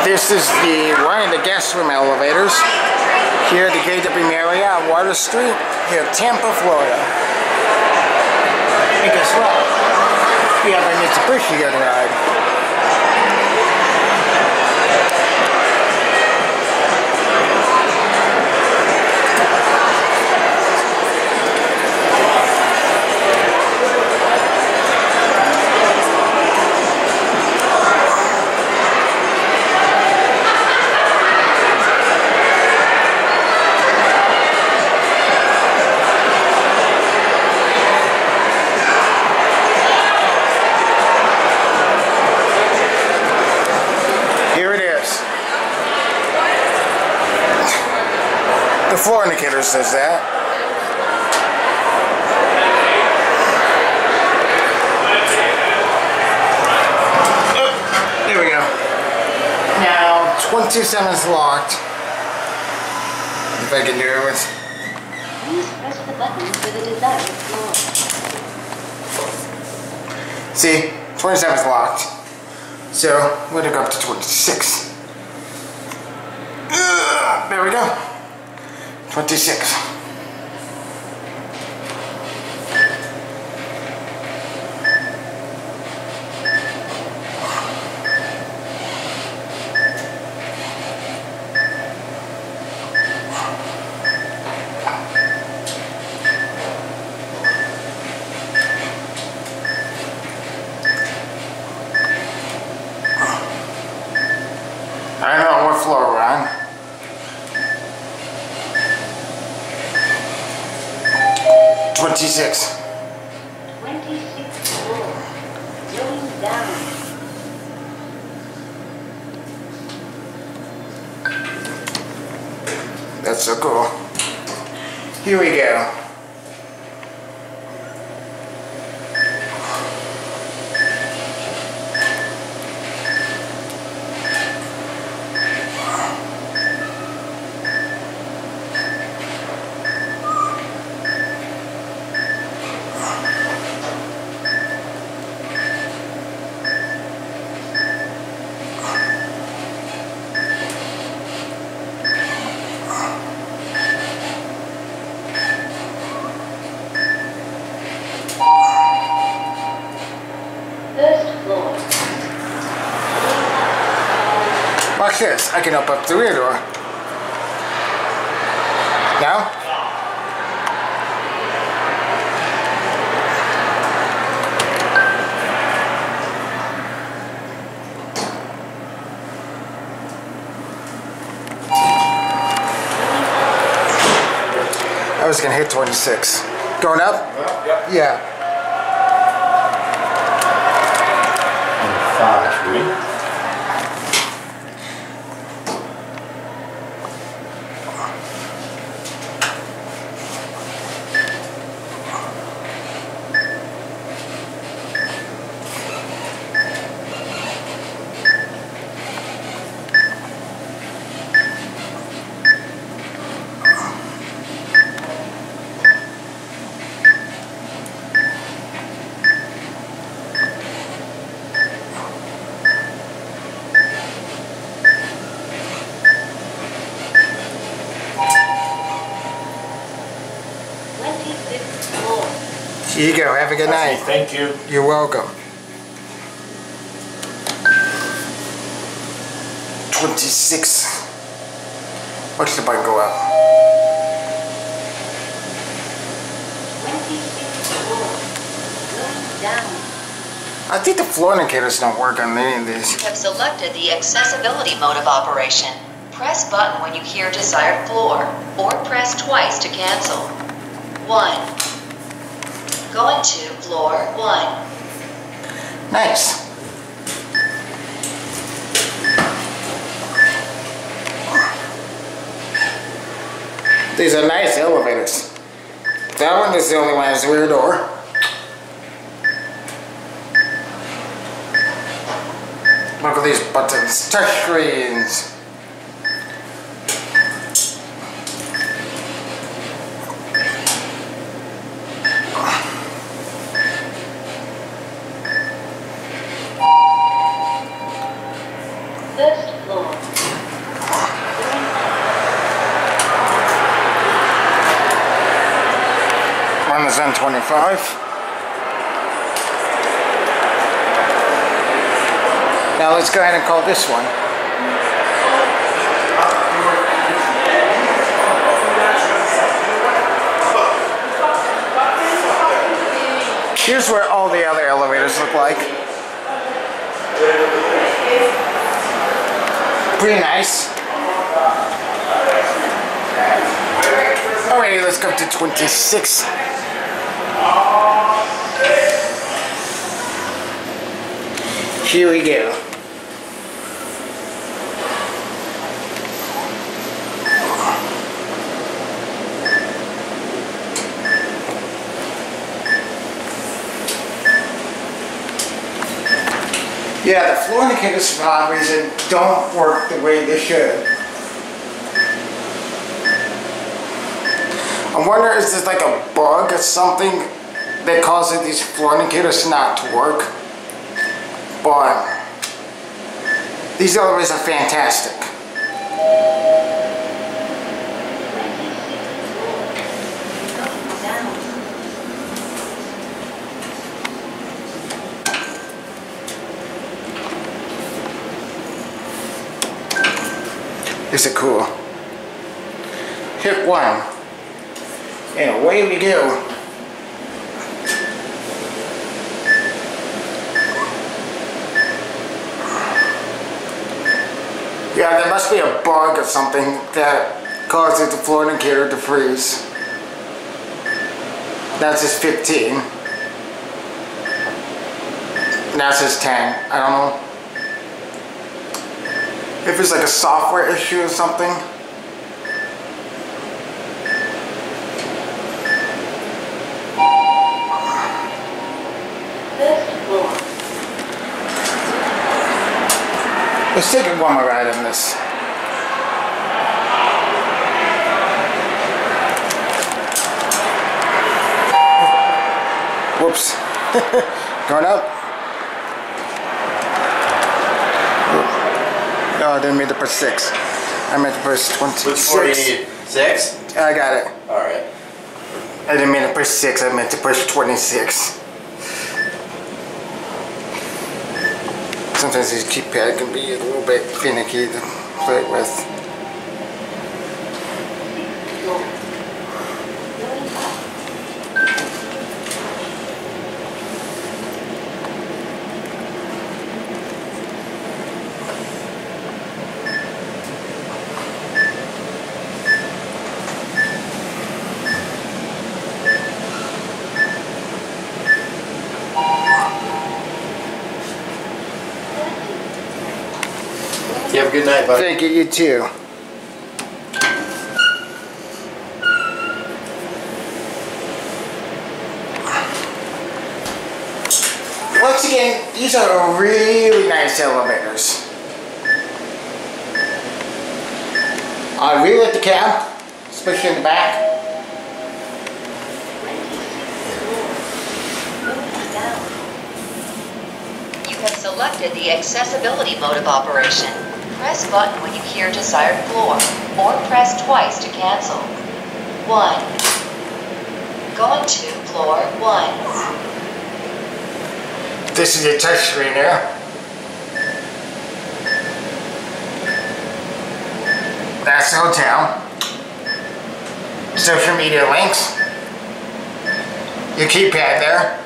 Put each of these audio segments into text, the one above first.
This is one of the guest room elevators here at the KW Marriott on Water Street here in Tampa, Florida. And guess what? We have a Mitsubishi on the ride. The floor indicator says that. Oh, there we go. Now 27 is locked. If I can do it with. Please press the button for the desired floor. See, 27 is locked. So we're gonna go up to 26. There we go. 26. I don't know what floor we're on. 26. 26th floor. Going down. That's so cool. Here we go. First floor. Watch this. I can open up the rear door. Now? I was gonna hit 26. Going up? Yep. Yeah. 5, ready? Here you go. Have a good night. Thank you. You're welcome. 26. Watch the button go up. 26th floor. Going down. I think the floor indicators don't work on any of these. You have selected the accessibility mode of operation. Press button when you hear desired floor, or press twice to cancel. 1. Going to floor 1. Nice. These are nice elevators. That one is the only one that has a rear door. Look at these buttons, touch screens. First floor. One is on 25. Now let's go ahead and call this one. Here's what all the other elevators look like. Pretty nice. Alrighty, let's go to 26. Here we go. Yeah, the floor indicators for some reason don't work the way they should. I wonder, is this like a bug or something that causes these floor indicators not to work? But these elevators are fantastic. These are cool. Hit one. And away we go. Yeah, there must be a bug or something that causes the floor indicator to freeze. That says 15. Now it says 10. I don't know. If it's like a software issue or something. Let's take one more ride on this. Whoops. Going up. No, I didn't mean to push 6. I meant to push 26. Which floor do you need? 6? I got it. Alright. I didn't mean to push 6, I meant to push 26. Sometimes these keypad can be a little bit finicky to play with. You have a good night, buddy. Thank you, you too. Once again, these are really nice elevators. I really like the cab, especially in the back. You have selected the accessibility mode of operation. Press button when you hear desired floor, or press twice to cancel. 1. Going to floor 1. This is your touch screen there. That's the hotel. Social media links. Your keypad there.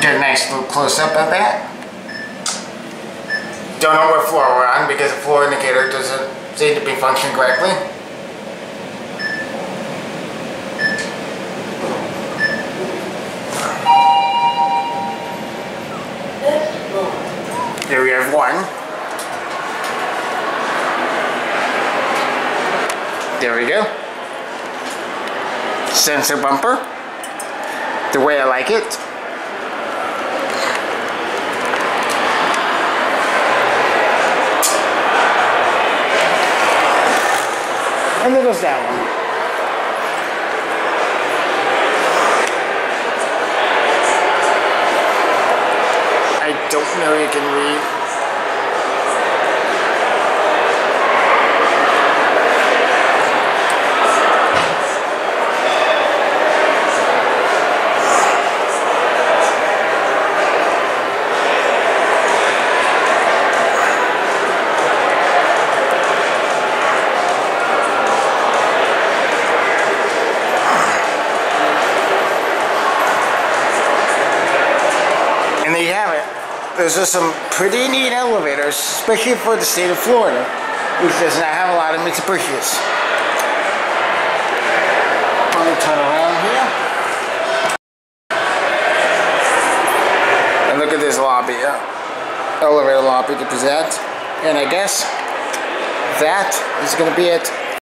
Get a nice little close-up of that. Don't know what floor we're on because the floor indicator doesn't seem to be functioning correctly. Here we have 1. There we go. Sensor bumper. The way I like it. And there goes that one. I don't know you can read there's just some pretty neat elevators, especially for the state of Florida, which does not have a lot of Mitsubishis. Let me turn around here. And look at this lobby, elevator lobby to present. And I guess that is going to be it.